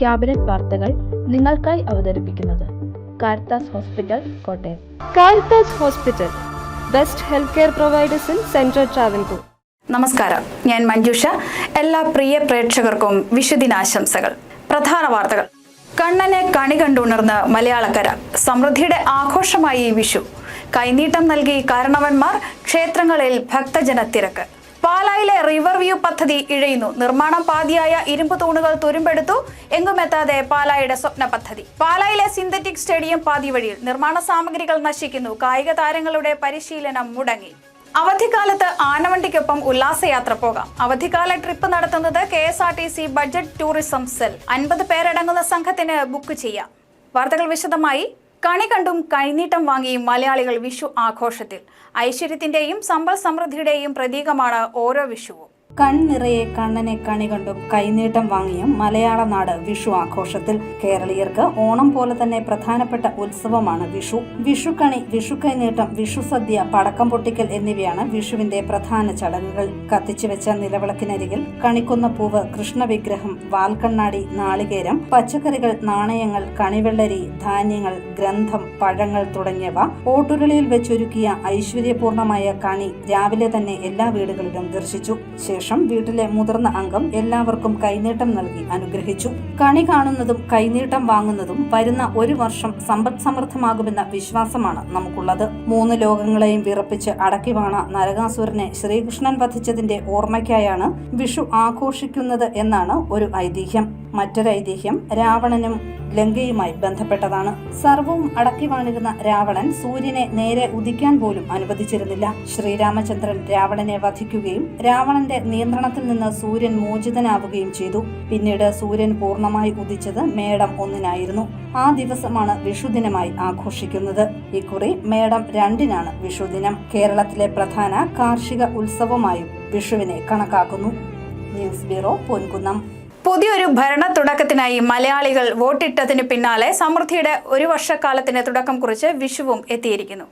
Cabinet വാർത്തകൾ നിങ്ങൾക്കായി അവതരിപ്പിക്കുന്നത് Caritas hospital, Kottayam. Caritas hospital, best health care providers in central Travancore. നമസ്കാരം, ഞാൻ മഞ്ജുഷ. എല്ലാ പ്രിയ പ്രേക്ഷകർക്കും വിഷുദിനാശംസകൾ. പ്രധാന വാർത്തകൾ. കണ്ണനെ കണി കണ്ടുണർന്ന് മലയാളക്കര. സമൃദ്ധിയുടെ ആഘോഷമായി വിഷു. കൈനീട്ടം നൽകി കാരണവന്മാർ. ക്ഷേത്രങ്ങളിൽ ഭക്തജന തിരക്ക്. പാലായിലെ റിവർ വ്യൂ പദ്ധതി ഇഴയുന്നു. നിർമ്മാണം പാതിയായ ഇരുമ്പ് തൂണുകൾ തുരുമ്പെടുത്തു. എങ്ങുമെത്താതെ പാലായുടെ സ്വപ്ന പദ്ധതി. പാലായിലെ സിന്തറ്റിക് സ്റ്റേഡിയം പാതി വഴിയിൽ. നിർമ്മാണ സാമഗ്രികൾ നശിക്കുന്നു. കായിക താരങ്ങളുടെ പരിശീലനം മുടങ്ങി. അവധിക്കാലത്ത് ആനവണ്ടിക്കൊപ്പം ഉല്ലാസയാത്ര പോകാം. അവധിക്കാല ട്രിപ്പ് നടത്തുന്നത് KSRTC ബഡ്ജറ്റ് ടൂറിസം സെൽ. 50 പേരടങ്ങുന്ന സംഘത്തിന് ബുക്ക് ചെയ്യാം. വാർത്തകൾ വിശദമായി. കണി കണ്ടും കൈനീട്ടം വാങ്ങിയും മലയാളികൾ വിഷു ആഘോഷത്തിൽ. ഐശ്വര്യത്തിന്റെയും സമ്പൽ സമൃദ്ധിയുടെയും പ്രതീകമാണ് ഓരോ വിഷുവും. കൺനിറയെ കണ്ണനെ കണി കണ്ടും കൈനീട്ടം വാങ്ങിയും മലയാള നാട് വിഷു ആഘോഷത്തിൽ. കേരളീയർക്ക് ഓണം പോലെ തന്നെ പ്രധാനപ്പെട്ട ഉത്സവമാണ് വിഷു. വിഷുക്കണി, വിഷുക്കൈനീട്ടം, വിഷുസദ്യ, പടക്കം പൊട്ടിക്കൽ എന്നിവയാണ് വിഷുവിന്റെ പ്രധാന ചടങ്ങുകൾ. കത്തിച്ചുവെച്ച നിലവിളക്കിനരികിൽ കണിക്കൊന്ന പൂവ്, കൃഷ്ണവിഗ്രഹം, വാൽക്കണ്ണാടി, നാളികേരം, പച്ചക്കറികൾ, നാണയങ്ങൾ, കണിവെള്ളരി, ധാന്യങ്ങൾ, ഗ്രന്ഥം, പഴങ്ങൾ തുടങ്ങിയവ ഓട്ടുരുളിയിൽ വെച്ചൊരുക്കിയ ഐശ്വര്യപൂർണമായ കണി രാവിലെ തന്നെ എല്ലാ വീടുകളിലും ദർശിച്ചു. ശേഷം വീട്ടിലെ മുതിർന്ന അംഗം എല്ലാവർക്കും കൈനീട്ടം നൽകി അനുഗ്രഹിച്ചു. കണി കാണുന്നതും കൈനീട്ടം വാങ്ങുന്നതും വരുന്ന ഒരു വർഷം സമ്പദ് സമൃദ്ധമാകുമെന്ന വിശ്വാസമാണ് നമുക്കുള്ളത്. 3 ലോകങ്ങളെയും വിറപ്പിച്ച് അടക്കിവാണ നരകാസുരനെ ശ്രീകൃഷ്ണൻ വധിച്ചതിന്റെ ഓർമ്മയ്ക്കായാണ് വിഷു ആഘോഷിക്കുന്നത് എന്നാണ് ഒരു ഐതിഹ്യം. മറ്റൊരു ഐതിഹ്യം രാവണനും ലങ്കയുമായി ബന്ധപ്പെട്ടതാണ്. സർവവും അടക്കി വാണിരുന്ന രാവണൻ സൂര്യനെ നേരെ ഉദിക്കാൻ പോലും അനുവദിച്ചിരുന്നില്ല. ശ്രീരാമചന്ദ്രൻ രാവണനെ വധിക്കുകയും രാവണന്റെ നിയന്ത്രണത്തിൽ നിന്ന് സൂര്യൻ മോചിതനാവുകയും ചെയ്തു. പിന്നീട് സൂര്യൻ പൂർണ്ണമായി ഉദിച്ചത് മേടം 1-നായിരുന്നു. ആ ദിവസമാണ് വിഷുദിനമായി ആഘോഷിക്കുന്നത്. ഇക്കുറി മേടം 2-നാണ് വിഷുദിനം. കേരളത്തിലെ പ്രധാന കാർഷിക ഉത്സവമായും വിഷുവിനെ കണക്കാക്കുന്നു. News bureau, Ponkunnam. പുതിയൊരു ഭരണ തുടക്കത്തിനായി മലയാളികൾ വോട്ടിട്ടതിന് പിന്നാലെ സമൃദ്ധിയുടെ ഒരു വർഷക്കാലത്തിന് തുടക്കം കുറിച്ച് വിഷുവും എത്തിയിരിക്കുന്നു.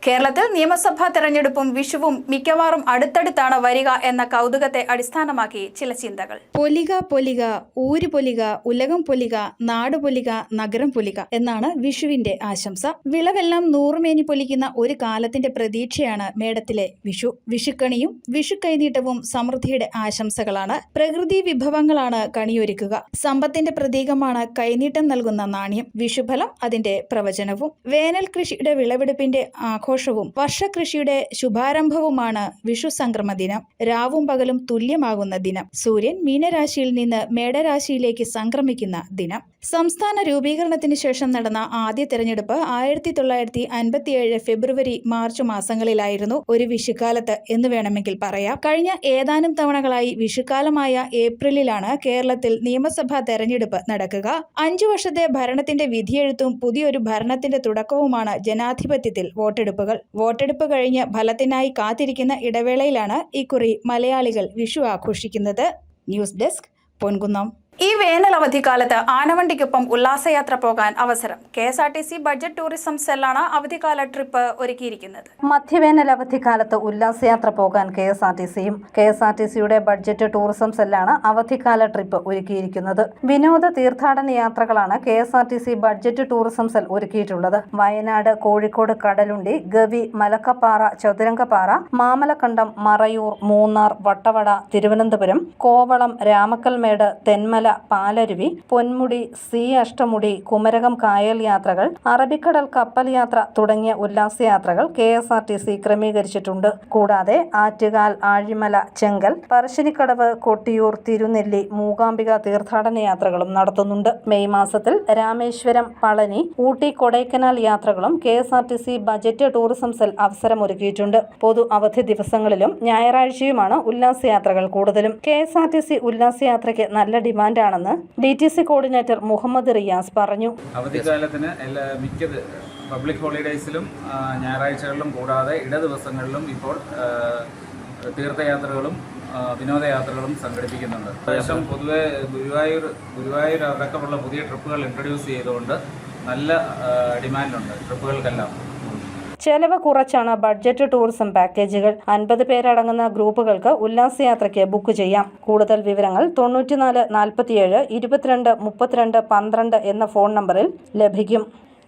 കേരളത്തിൽ നിയമസഭാ തെരഞ്ഞെടുപ്പും വിഷുവും മിക്കവാറും അടുത്തടുത്താണ് വരിക എന്ന കൗതുകത്തെ അടിസ്ഥാനമാക്കി ചില ചിന്തകൾ. പൊലിക പൊലിക, ഊര് പൊലിക, ഉലകം പൊലിക, നാട് പൊലിക, നഗരം പൊലിക എന്നാണ് വിഷുവിന്റെ ആശംസ. വിളവെല്ലാം നൂറുമേനി പൊലിക്കുന്ന ഒരു കാലത്തിന്റെ പ്രതീക്ഷയാണ് മേടത്തിലെ വിഷു. വിഷുക്കണിയും വിഷുക്കൈനീട്ടവും സമൃദ്ധിയുടെ ആശംസകളാണ്. പ്രകൃതി വിഭവങ്ങളാണ് കണിയൊരുക്കുക. സമ്പത്തിന്റെ പ്രതീകമാണ് കൈനീട്ടം നൽകുന്ന നാണ്യം. വിഷുഫലം അതിന്റെ പ്രവചനവും. വേനൽ കൃഷിയുടെ വിളവെടുപ്പിന്റെ ആഘോഷവും വർഷകൃഷിയുടെ ശുഭാരംഭവുമാണ് വിഷു സംക്രമ ദിനം. രാവും പകലും തുല്യമാകുന്ന ദിനം. സൂര്യൻ മീനരാശിയിൽ നിന്ന് മേടരാശിയിലേക്ക് സംക്രമിക്കുന്ന ദിനം. സംസ്ഥാന രൂപീകരണത്തിന് ശേഷം നടന്ന ആദ്യ തെരഞ്ഞെടുപ്പ് 1957 ഫെബ്രുവരി മാർച്ച് മാസങ്ങളിലായിരുന്നു. ഒരു വിഷുക്കാലത്ത് എന്ന് വേണമെങ്കിൽ പറയാം. കഴിഞ്ഞ ഏതാനും തവണകളായി വിഷുക്കാലമായ ഏപ്രിലിലാണ് കേരളത്തിൽ നിയമസഭാ തെരഞ്ഞെടുപ്പ് നടക്കുക. 5 വർഷത്തെ ഭരണത്തിന്റെ വിധിയെഴുത്തും പുതിയൊരു ഭരണത്തിന്റെ തുടക്കവുമാണ് ജനാധിപത്യത്തിൽ വോട്ടെടുപ്പുകൾ. വോട്ടെടുപ്പ് കഴിഞ്ഞ് ഫലത്തിനായി കാത്തിരിക്കുന്ന ഇടവേളയിലാണ് ഇക്കുറി മലയാളികൾ വിഷു ആഘോഷിക്കുന്നത്. News desk, Ponkunnam. ഈ വേനൽ അവധിക്കാലത്ത് ആനവണ്ടിക്കൊപ്പം ഉല്ലാസയാത്ര പോകാൻ അവസരം. KSRTC ബഡ്ജറ്റ് ടൂറിസം സെല്ലാണ് അവധിക്കാല ട്രിപ്പ് ഒരുക്കിയിരിക്കുന്നത്. മധ്യവേനൽ അവധിക്കാലത്ത് ഉല്ലാസയാത്ര പോകാൻ KSRTCയുടെ ബഡ്ജറ്റ് ടൂറിസം സെല്ലാണ് അവധിക്കാല ട്രിപ്പ് ഒരുക്കിയിരിക്കുന്നത്. വിനോദ തീർത്ഥാടന യാത്രകളാണ് KSRTC ബഡ്ജറ്റ് ടൂറിസം സെൽ ഒരുക്കിയിട്ടുള്ളത്. വയനാട്, കോഴിക്കോട്, കടലുണ്ടി, ഗവി, മലക്കപ്പാറ, ചതുരംഗപ്പാറ, മാമലക്കണ്ടം, മറയൂർ, മൂന്നാർ, വട്ടവട, തിരുവനന്തപുരം, കോവളം, രാമക്കൽമേട്, തെന്മല, പാലരുവി, പൊന്മുടി, സി അഷ്ടമുടി, കുമരകം കായൽ യാത്രകൾ, അറബിക്കടൽ കപ്പൽ യാത്ര തുടങ്ങിയ ഉല്ലാസയാത്രകൾ KSRTC ക്രമീകരിച്ചിട്ടുണ്ട്. കൂടാതെ ആറ്റുകാൽ, ആഴിമല, ചെങ്കൽ, പറശ്ശിനിക്കടവ്, കൊട്ടിയൂർ, തിരുനെല്ലി, മൂകാംബിക തീർത്ഥാടന യാത്രകളും നടത്തുന്നുണ്ട്. മെയ് മാസത്തിൽ രാമേശ്വരം, പളനി, ഊട്ടി, കൊടൈക്കനാൽ യാത്രകളും KSRTC ബജറ്റ് ടൂറിസം സെൽ അവസരമൊരുക്കിയിട്ടുണ്ട്. പൊതു അവധി ദിവസങ്ങളിലും ഞായറാഴ്ചയുമാണ് ഉല്ലാസയാത്രകൾ കൂടുതലും. KSRTC ഉല്ലാസയാത്രയ്ക്ക് നല്ല ഡിമാൻഡാണെന്ന് DTC കോർഡിനേറ്റർ മുഹമ്മദ് റിയാസ് പറഞ്ഞു. അവധിക്കാലത്തിന് മിക്ക പബ്ലിക് ഹോളിഡേയ്സിലും ഞായറാഴ്ചകളിലും കൂടാതെ ഇട ദിവസങ്ങളിലും ഇപ്പോൾ തീർത്ഥയാത്രകളും വിനോദയാത്രകളും സംഘടിപ്പിക്കുന്നുണ്ട്. ശേഷം പൊതുവെ ഗുരുവായൂർ അടക്കമുള്ള പുതിയ ട്രിപ്പുകൾ ഇൻട്രൊഡ്യൂസ് ചെയ്തുകൊണ്ട് നല്ല ഡിമാൻഡുണ്ട് ട്രിപ്പുകൾക്കെല്ലാം. ചെലവ് കുറച്ചാണ് ബഡ്ജറ്റ് ടൂറിസം പാക്കേജുകൾ. 50 പേരടങ്ങുന്ന ഗ്രൂപ്പുകൾക്ക് ഉല്ലാസയാത്രയ്ക്ക് ബുക്ക് ചെയ്യാം. കൂടുതൽ വിവരങ്ങൾ 94 47 22 32 12 എന്ന ഫോൺ നമ്പറിൽ ലഭിക്കും.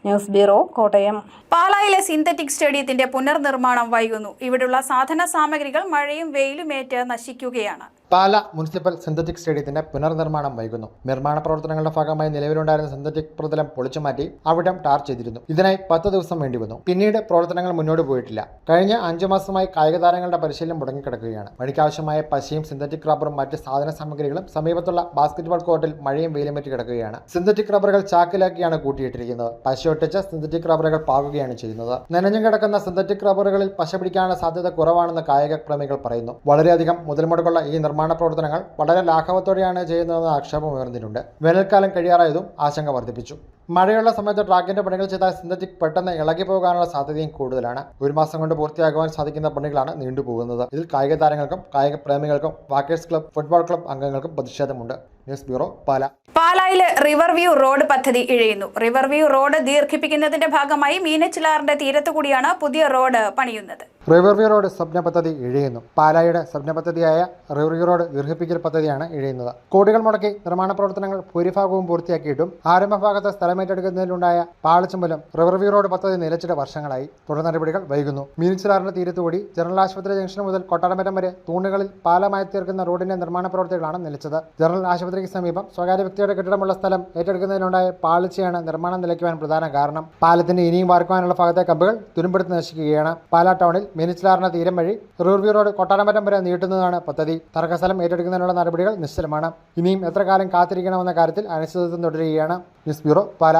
News bureau, Kottayam. പാലായിലെ സിന്തറ്റിക് സ്റ്റേഡിയത്തിന്റെ പുനർനിർമ്മാണം വൈകുന്നു. ഇവിടെയുള്ള സാധന സാമഗ്രികൾ മഴയും വെയിലുമേറ്റ് നശിക്കുകയാണ്. പാല മുനിസിപ്പൽ സിന്തറ്റിക് സ്റ്റേഡിയത്തിന്റെ പുനർനിർമ്മാണം വൈകുന്നു. നിർമ്മാണ പ്രവർത്തനങ്ങളുടെ ഭാഗമായി നിലവിലുണ്ടായിരുന്ന സിന്തറ്റിക് പ്രതലം പൊളിച്ചുമാറ്റി അവിടം ടാർ ചെയ്തിരുന്നു. ഇതിനായി 10 ദിവസം വേണ്ടിവന്നു. പിന്നീട് പ്രവർത്തനങ്ങൾ മുന്നോട്ട് പോയിട്ടില്ല. കഴിഞ്ഞ 5 മാസമായി കായിക താരങ്ങളുടെ പരിശീലനം മുടങ്ങിക്കിടക്കുകയാണ്. പണിക്കാവശ്യമായ പശയും സിന്തറ്റിക് റബ്ബറും മറ്റ് സാധന സാമഗ്രികളും സമീപത്തുള്ള ബാസ്കറ്റ്ബോൾ കോർട്ടിൽ മഴയും വെയിലുമേറ്റ് കിടക്കുകയാണ്. സിന്തറ്റിക് റബ്ബറുകൾ ചാക്കിലാക്കിയാണ് കൂട്ടിയിട്ടിരിക്കുന്നത്. പശ ഒട്ടിച്ച് സിന്തറ്റിക് റബ്ബറുകൾ പാകുകയാണ് ചെയ്യുന്നത്. നനഞ്ഞു കിടക്കുന്ന സിന്തറ്റിക് റബ്ബറുകളിൽ പശ പിടിക്കാനുള്ള സാധ്യത കുറവാണെന്ന് കായിക പ്രേമികൾ പറയുന്നു. വളരെയധികം മുതൽ മുടക്കുള്ള ഈ നിർമ്മാണ പ്രവർത്തനങ്ങൾ വളരെ ലാഘവത്തോടെയാണ് ചെയ്യുന്നതെന്ന് ആക്ഷേപം ഉയർന്നിട്ടുണ്ട്. വേനൽക്കാലം കഴിയാറായതും ആശങ്ക വർദ്ധിപ്പിച്ചു. മഴയുള്ള സമയത്ത് ട്രാക്കിന്റെ പണികൾ ചെയ്താൽ സിന്തറ്റിക് പെട്ടെന്ന് ഇളകി പോകാനുള്ള സാധ്യതയും കൂടുതലാണ്. 1 മാസം കൊണ്ട് പൂർത്തിയാക്കുവാൻ സാധിക്കുന്ന പണികളാണ് നീണ്ടുപോകുന്നത്. ഇതിൽ കായിക താരങ്ങൾക്കും കായിക പ്രേമികൾക്കും വാക്കേഴ്സ് ക്ലബ്, ഫുട്ബോൾ ക്ലബ് അംഗങ്ങൾക്കും പ്രതിഷേധമുണ്ട്. ന്യൂസ് ബ്യൂറോ, പാല. പാലായിലെ റിവർ വ്യൂ റോഡ് പദ്ധതി ഇഴയുന്നു. റിവർ വ്യൂ റോഡ് ദീർഘിപ്പിക്കുന്നതിന്റെ ഭാഗമായി മീനച്ചിലാറിന്റെ തീരത്തുകൂടിയാണ് പുതിയ റോഡ് പണിയുന്നത്. റിവർ വ്യൂ റോഡ് സ്വപ്ന പദ്ധതി ഇഴയുന്നു. പാലായുടെ സ്വപ്ന പദ്ധതിയായ റിവർ വ്യൂ റോഡ് ദീർഘിപ്പിക്കൽ പദ്ധതിയാണ് ഇഴയുന്നത്. കോടികൾ മുടക്കി നിർമ്മാണ പ്രവർത്തനങ്ങൾ ഭൂരിഭാഗവും പൂർത്തിയാക്കിയിട്ടും ആരംഭഭാഗത്ത് സ്ഥലമേറ്റെടുക്കുന്നതിലുണ്ടായ പാളിച്ച മൂലം റിവർ വ്യൂ റോഡ് പദ്ധതി നിലച്ചിട്ട് വർഷങ്ങളായി. തുടർ നടപടികൾ വൈകുന്നു. മീനച്ചിലാറിന്റെ തീരത്തുകൂടി ജനറൽ ആശുപത്രി ജംഗ്ഷൻ മുതൽ കൊട്ടാരമറ്റം വരെ തൂണുകളിൽ പാലമായി തീർക്കുന്ന റോഡിന്റെ നിർമ്മാണ പ്രവർത്തികളാണ് നിലച്ചത്. ജനറൽ ആശുപത്രിക്ക് സമീപം സ്വകാര്യ വ്യക്തിയുടെ കെട്ടിടമുള്ള സ്ഥലം ഏറ്റെടുക്കുന്നതിനുണ്ടായ പാളിച്ചയാണ് നിർമ്മാണം നിലയ്ക്കുവാൻ പ്രധാന കാരണം. പാലത്തിന്റെ ഇനിയും വാർക്കുവാനുള്ള ഭാഗത്തെ കമ്പുകൾ തുരുമ്പെടുത്ത് നശിക്കുകയാണ്. പാലാ ടൗണിൽ മീനച്ചിലാറിന്റെ തീരം വഴി റിവർ വ്യൂ റോഡ് കൊട്ടാരമറ്റം വരെ നീട്ടുന്നതാണ് പദ്ധതി. തർക്കസ്ഥലം ഏറ്റെടുക്കുന്നതിനുള്ള നടപടികൾ നിശ്ചലമാണ്. ഇനിയും എത്ര കാലം കാത്തിരിക്കണമെന്ന കാര്യത്തിൽ അനിശ്ചിതത്വം തുടരുകയാണ്. ന്യൂസ് ബ്യൂറോ, പാല.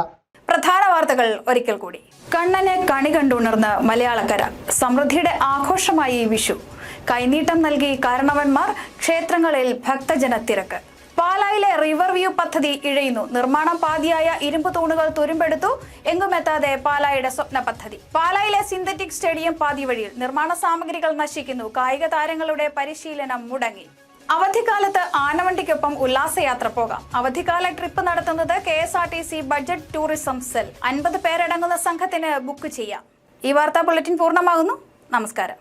പ്രധാന വാർത്തകൾ ഒരിക്കൽ കൂടി. കണ്ണനെ കണി കണ്ടുണർന്ന് മലയാളക്കര. സമൃദ്ധിയുടെ ആഘോഷമായി വിഷു. കൈനീട്ടം നൽകി കാരണവന്മാർ. ക്ഷേത്രങ്ങളിൽ ഭക്തജന തിരക്ക്. പാലായിലെ റിവർ വ്യൂ പദ്ധതി ഇഴയുന്നു. നിർമ്മാണം പാതിയായ ഇരുമ്പ് തൂണുകൾ തുരുമ്പെടുത്തു. എങ്ങുമെത്താതെ പാലായുടെ സ്വപ്ന പദ്ധതി. പാലായിലെ സിന്തറ്റിക് സ്റ്റേഡിയം പാതി വഴിയിൽ. നിർമ്മാണ സാമഗ്രികൾ നശിക്കുന്നു. കായിക താരങ്ങളുടെ പരിശീലനം മുടങ്ങി. അവധിക്കാലത്ത് ആനവണ്ടിക്കൊപ്പം ഉല്ലാസയാത്ര പോകാം. അവധിക്കാല ട്രിപ്പ് നടത്തുന്നത് KSRTC ബഡ്ജറ്റ് ടൂറിസം സെൽ. 50 പേരടങ്ങുന്ന സംഘത്തിന് ബുക്ക് ചെയ്യാം. ഈ വാർത്താ ബുള്ളറ്റിൻ പൂർണ്ണമാകുന്നു. നമസ്കാരം.